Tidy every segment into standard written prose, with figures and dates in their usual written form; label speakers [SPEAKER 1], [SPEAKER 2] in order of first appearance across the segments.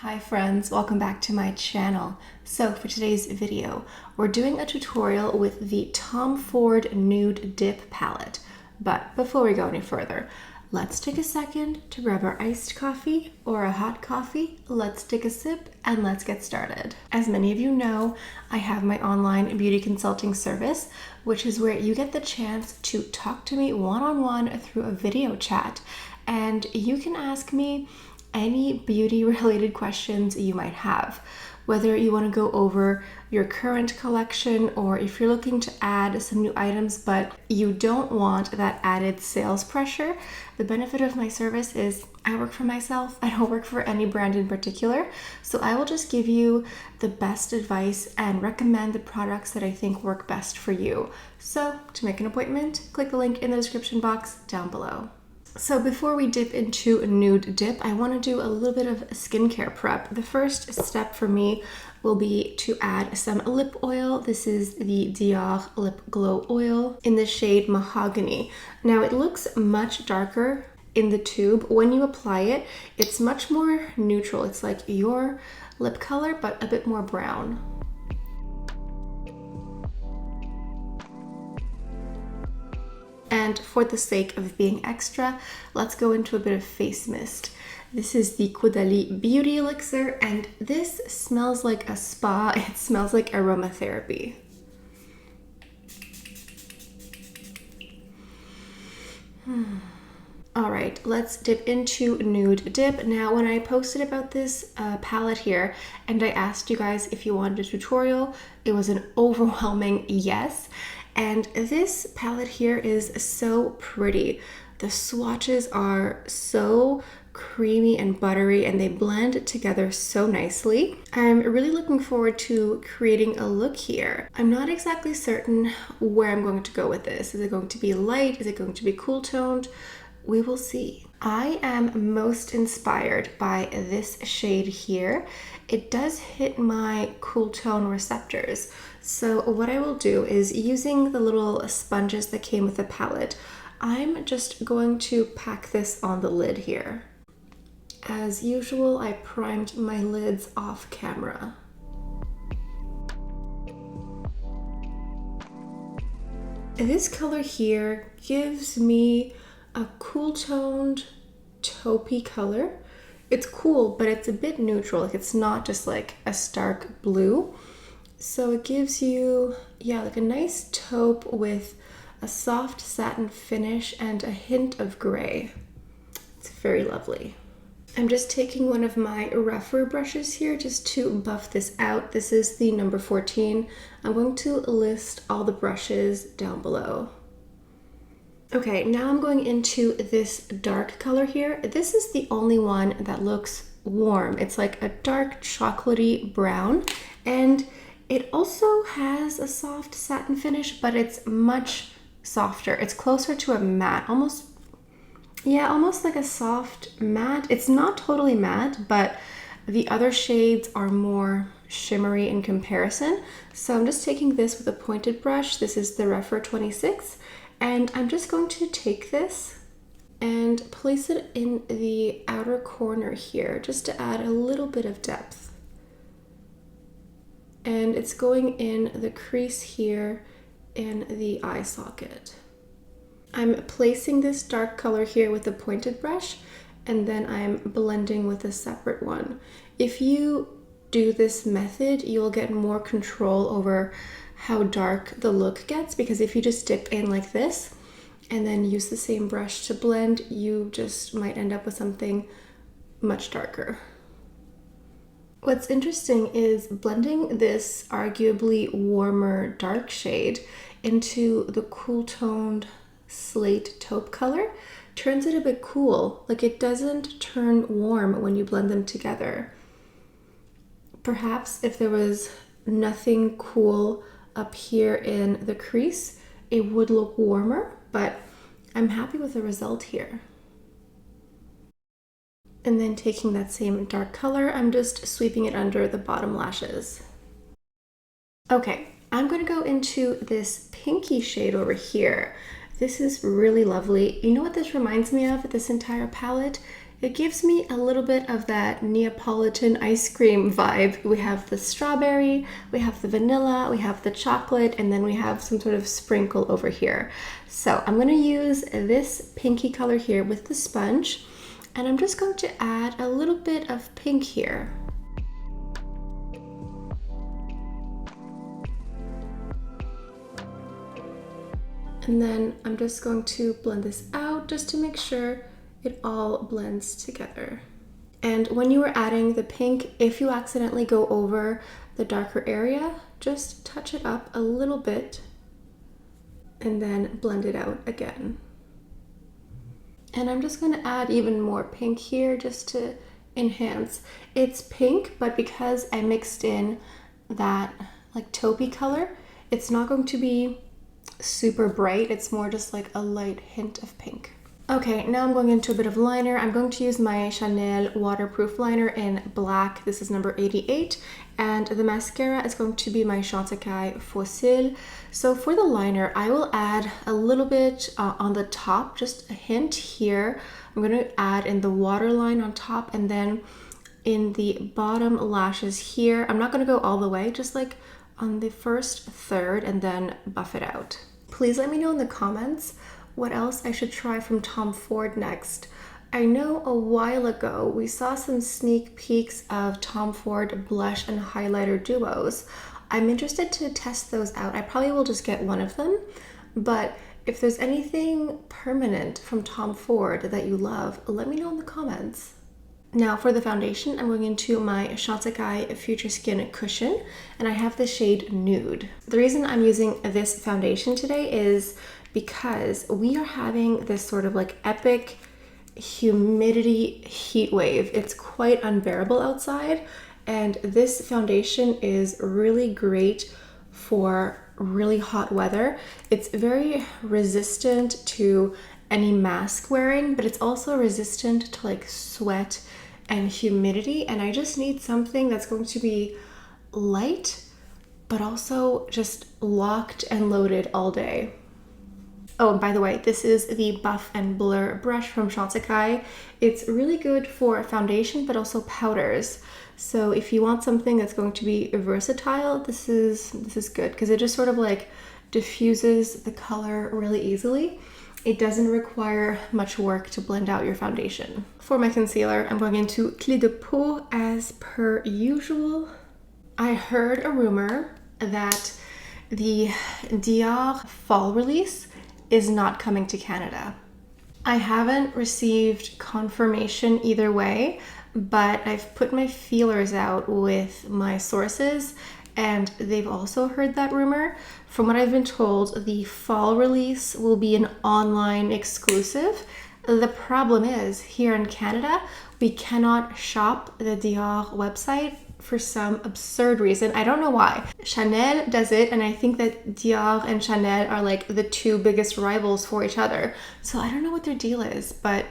[SPEAKER 1] Hi friends, welcome back to my channel. So for today's video, we're doing a tutorial with the Tom Ford Nude Dip palette. But before we go any further, let's take a second to grab our iced coffee or a hot coffee. Let's take a sip and let's get started. As many of you know, I have my online beauty consulting service, which is where you get the chance to talk to me one-on-one through a video chat. And you can ask me any beauty related questions you might have, whether you want to go over your current collection or if you're looking to add some new items but you don't want that added sales pressure. The benefit of my service is I work for myself. I don't work for any brand in particular, so I will just give you the best advice and recommend the products that I think work best for you. So to make an appointment, click the link in the description box down below. So before we dip into a nude dip, I want to do a little bit of skincare prep. The first step for me will be to add some lip oil. This is the Dior Lip Glow Oil in the shade Mahogany. Now it looks much darker in the tube. When you apply it, it's much more neutral. It's like your lip color, but a bit more brown. And for the sake of being extra, let's go into a bit of face mist. This is the Caudalie Beauty Elixir, and this smells like a spa. It smells like aromatherapy. All right, let's dip into Nude Dip. Now, when I posted about this palette here, and I asked you guys if you wanted a tutorial, it was an overwhelming yes. And this palette here is so pretty. The swatches are so creamy and buttery and they blend together so nicely. I'm really looking forward to creating a look here. I'm not exactly certain where I'm going to go with this. Is it going to be light? Is it going to be cool toned? We will see. I am most inspired by this shade here. It does hit my cool tone receptors. So what I will do is, using the little sponges that came with the palette, I'm just going to pack this on the lid here. As usual, I primed my lids off camera. This color here gives me a cool toned taupey color. It's cool, but it's a bit neutral. Like, it's not just like a stark blue. So it gives you, yeah, like a nice taupe with a soft satin finish and a hint of gray. It's very lovely. I'm just taking one of my rougher brushes here just to buff this out. This is the number 14. I'm going to list all the brushes down below. Okay, now I'm going into this dark color here. This is the only one that looks warm. It's like a dark chocolatey brown, and it also has a soft satin finish, but it's much softer. It's closer to a matte, almost like a soft matte. It's not totally matte, but the other shades are more shimmery in comparison. So I'm just taking this with a pointed brush. This is the Refer 26. And I'm just going to take this and place it in the outer corner here, just to add a little bit of depth. And it's going in the crease here in the eye socket. I'm placing this dark color here with a pointed brush, and then I'm blending with a separate one. If you do this method, you'll get more control over how dark the look gets, because if you just dip in like this and then use the same brush to blend, you just might end up with something much darker. What's interesting is blending this arguably warmer dark shade into the cool toned slate taupe color turns it a bit cool. Like, it doesn't turn warm when you blend them together. Perhaps if there was nothing cool up here in the crease, it would look warmer, but I'm happy with the result here. And then taking that same dark color, I'm just sweeping it under the bottom lashes. Okay, I'm gonna go into this pinky shade over here. This is really lovely. You know what this reminds me of, this entire palette? It gives me a little bit of that Neapolitan ice cream vibe. We have the strawberry, we have the vanilla, we have the chocolate, and then we have some sort of sprinkle over here. So I'm gonna use this pinky color here with the sponge, and I'm just going to add a little bit of pink here. And then I'm just going to blend this out just to make sure it all blends together. And when you are adding the pink, if you accidentally go over the darker area, just touch it up a little bit and then blend it out again. And I'm just gonna add even more pink here just to enhance. It's pink, but because I mixed in that like taupey color, it's not going to be super bright. It's more just like a light hint of pink. Okay, now I'm going into a bit of liner. I'm going to use my Chanel waterproof liner in black. This is number 88. And the mascara is going to be my Chantecaille Faux Cils. So for the liner, I will add a little bit on the top, just a hint here. I'm going to add in the waterline on top, and then in the bottom lashes here. I'm not going to go all the way, just like on the first third, and then buff it out. Please let me know in the comments what else I should try from Tom Ford next. I know a while ago we saw some sneak peeks of Tom Ford blush and highlighter duos. I'm interested to test those out. I probably will just get one of them, but if there's anything permanent from Tom Ford that you love, let me know in the comments. Now for the foundation, I'm going into my Chantecaille Future Skin Cushion, and I have the shade Nude. The reason I'm using this foundation today is because we are having this sort of like epic humidity heat wave. It's quite unbearable outside, and this foundation is really great for really hot weather. It's very resistant to any mask wearing, but it's also resistant to like sweat and humidity, and I just need something that's going to be light but also just locked and loaded all day. Oh, and by the way, this is the Buff and Blur brush from Chantecaille. It's really good for foundation but also powders. So if you want something that's going to be versatile, this is good because it just sort of like diffuses the color really easily. It doesn't require much work to blend out your foundation. For my concealer, I'm going into Clé de Peau as per usual. I heard a rumor that the Dior fall release is not coming to Canada. I haven't received confirmation either way, but I've put my feelers out with my sources, and they've also heard that rumor. From what I've been told, the fall release will be an online exclusive. The problem is, here in Canada, we cannot shop the Dior website for some absurd reason. I don't know why. Chanel does it, and I think that Dior and Chanel are like the two biggest rivals for each other. So I don't know what their deal is, but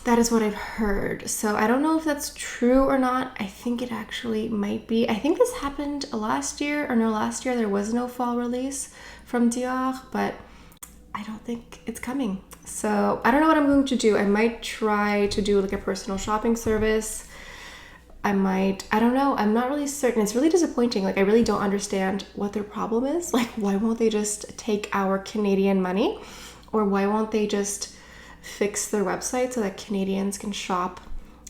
[SPEAKER 1] that is what I've heard. So I don't know if that's true or not. I think it actually might be. I think this happened last year, or no, last year there was no fall release from Dior, but I don't think it's coming. So I don't know what I'm going to do. I might try to do like a personal shopping service. I don't know. I'm not really certain. It's really disappointing. Like, I really don't understand what their problem is. Like, why won't they just take our Canadian money? Or why won't they just fix their website so that Canadians can shop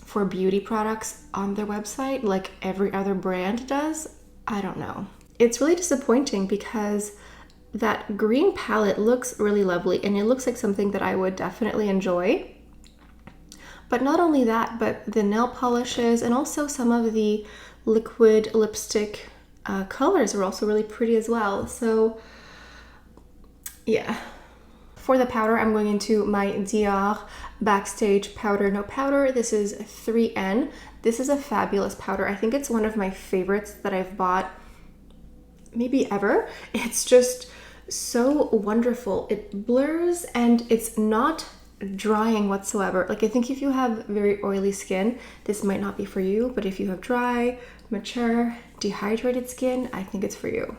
[SPEAKER 1] for beauty products on their website like every other brand does? I don't know. It's really disappointing because that green palette looks really lovely and it looks like something that I would definitely enjoy. But not only that, but the nail polishes and also some of the liquid lipstick colors are also really pretty as well. So yeah. For the powder, I'm going into my Dior Backstage Powder No Powder. This is 3N. This is a fabulous powder. I think it's one of my favorites that I've bought maybe ever. It's just so wonderful. It blurs and it's not drying whatsoever. Like, I think if you have very oily skin, this might not be for you, but if you have dry, mature, dehydrated skin, I think it's for you.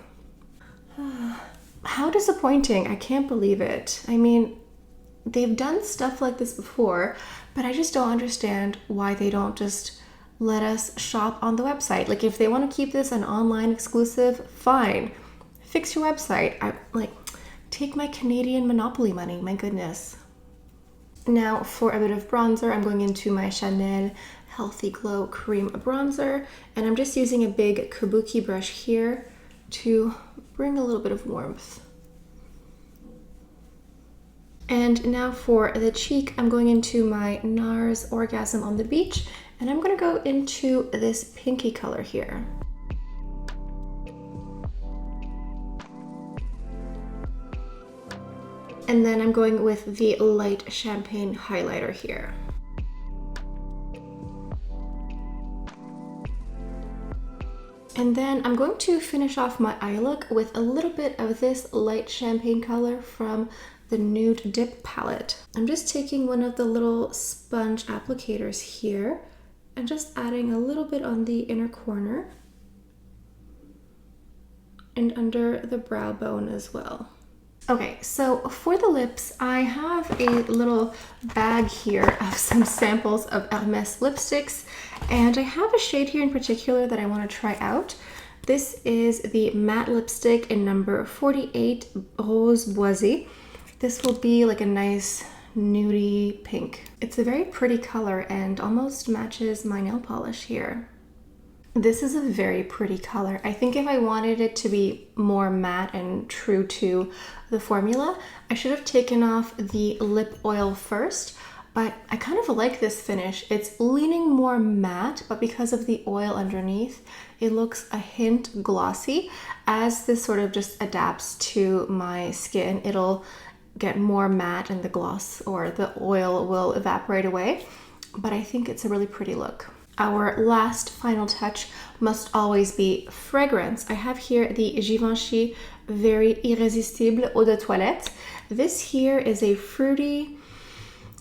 [SPEAKER 1] How disappointing. I can't believe it. I mean, they've done stuff like this before, but I just don't understand why they don't just let us shop on the website. Like, if they want to keep this an online exclusive, fine. Fix your website. Take my Canadian Monopoly money, my goodness. Now for a bit of bronzer, I'm going into my Chanel Healthy Glow Cream Bronzer, and I'm just using a big kabuki brush here to bring a little bit of warmth. And now for the cheek, I'm going into my NARS Orgasm on the Beach, and I'm gonna go into this pinky color here. And then I'm going with the light champagne highlighter here. And then I'm going to finish off my eye look with a little bit of this light champagne color from the Nude Dip palette. I'm just taking one of the little sponge applicators here and just adding a little bit on the inner corner and under the brow bone as well. Okay, so for the lips, I have a little bag here of some samples of Hermès lipsticks, and I have a shade here in particular that I want to try out. This is the matte lipstick in number 48, Rose Boisé. This will be like a nice nudie pink. It's a very pretty color and almost matches my nail polish here. This is a very pretty color. I think if I wanted it to be more matte and true to the formula, I should have taken off the lip oil first, but I kind of like this finish. It's leaning more matte, but because of the oil underneath, it looks a hint glossy. As this sort of just adapts to my skin, it'll get more matte and the gloss or the oil will evaporate away, but I think it's a really pretty look. Our last final touch must always be fragrance. I have here the Givenchy Very Irrésistible Eau de Toilette. This here is a fruity,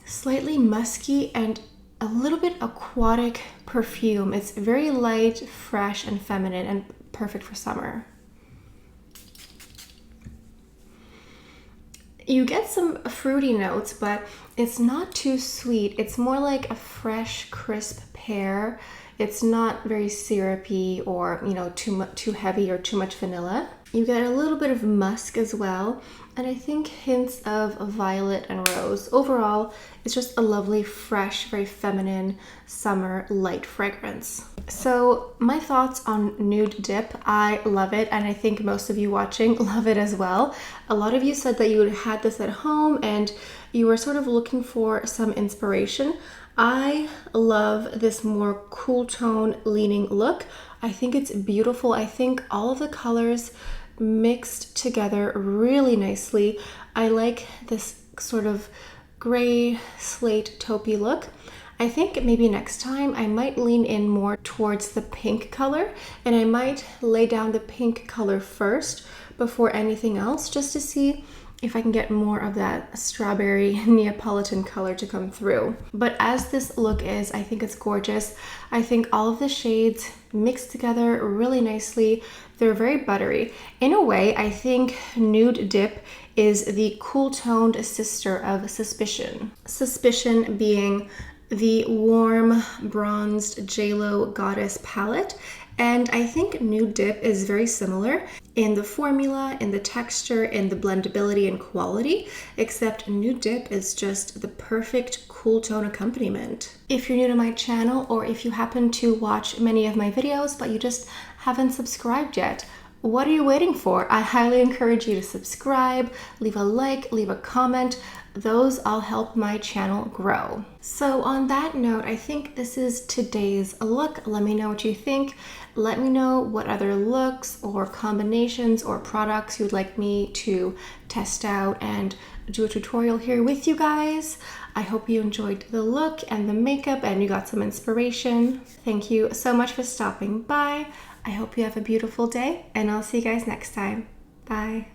[SPEAKER 1] slightly musky, and a little bit aquatic perfume. It's very light, fresh, and feminine, and perfect for summer. You get some fruity notes, but it's not too sweet. It's more like a fresh, crisp pear. It's not very syrupy or, you know, too heavy or too much vanilla. You get a little bit of musk as well, and I think hints of violet and rose. Overall, it's just a lovely, fresh, very feminine summer light fragrance. So my thoughts on Nude Dip, I love it, and I think most of you watching love it as well. A lot of you said that you had this at home and you were sort of looking for some inspiration. I love this more cool tone leaning look. I think it's beautiful. I think all of the colors mixed together really nicely. I like this sort of gray slate taupey look. I think maybe next time I might lean in more towards the pink color, and I might lay down the pink color first before anything else, just to see if I can get more of that strawberry Neapolitan color to come through. But as this look is, I think it's gorgeous. I think all of the shades mixed together really nicely. They're very buttery. In a way, I think Nude Dip is the cool toned sister of Suspicion. Suspicion being the warm bronzed JLo Goddess palette. And I think Nude Dip is very similar in the formula, in the texture, in the blendability and quality, except Nude Dip is just the perfect cool tone accompaniment. If you're new to my channel, or if you happen to watch many of my videos but you just haven't subscribed yet, what are you waiting for? I highly encourage you to subscribe, leave a like, leave a comment. Those all help my channel grow. So on that note, I think this is today's look. Let me know what you think. Let me know what other looks or combinations or products you'd like me to test out and do a tutorial here with you guys. I hope you enjoyed the look and the makeup and you got some inspiration. Thank you so much for stopping by. I hope you have a beautiful day, and I'll see you guys next time. Bye.